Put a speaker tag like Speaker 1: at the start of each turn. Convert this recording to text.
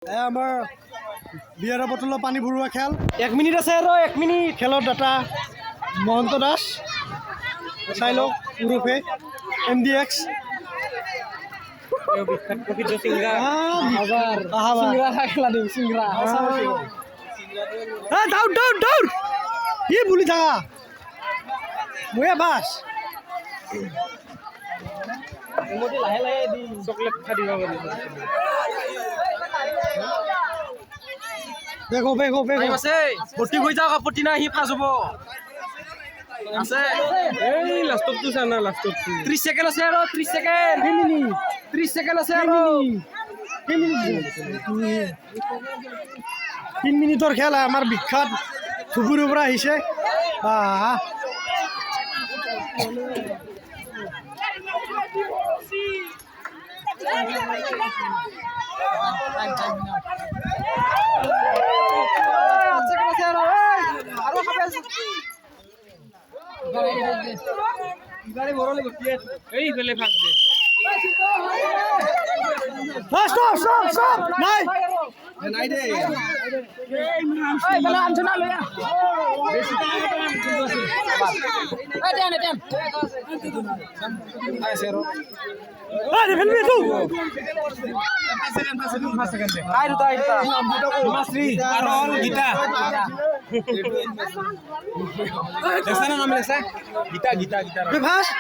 Speaker 1: আমাৰ বিয়াৰ বটলত পানী ভৰোৱা খেল 1 মিনিট আছে আৰু 1 মিনিট খেলৰ ডাটা মহন্ত দাস চাই লওক উৰুফে MDX
Speaker 2: বিখ্যাত প্ৰসিদ্ধ সিংগা
Speaker 1: সিংৰা খেলা দিম সিংৰা দৌৰ দৌৰ দৌৰ কি বুলি থাকা মই বাস
Speaker 2: লাহে লাহে দি চকলেট খাই দিব পাৰি
Speaker 1: বেগো বেগো বেগো
Speaker 2: আছে ভৰ্তি হৈ যাওক আপত্তি নাই সি ফাৰ্ষ্ট হ'ব আছে এই লাষ্টতটো চা না লাষ্টত 30 সেকেন্ড আছে আৰু 30 সেকেন্ড 30 সেকেন্ড আছে আৰু
Speaker 1: 3 মিনিটৰ খেল আমাৰ বিখ্যাত ধুবুৰীৰ পৰা আহিছে বাহ
Speaker 2: এই ফেলে ফাৰ্ষ্ট দে
Speaker 1: stop নাই
Speaker 2: নাই দে
Speaker 3: Oi, bala anjuna lo ya. Tem.
Speaker 2: আই সেৰো
Speaker 1: ফেলবি তো
Speaker 2: ফাৰ্ষ্ট সেকেন্ড দে আই দুটা মাছৰি আৰল গীতা দেখা না নাম লেখা গীতা
Speaker 1: ফাৰ্ষ্ট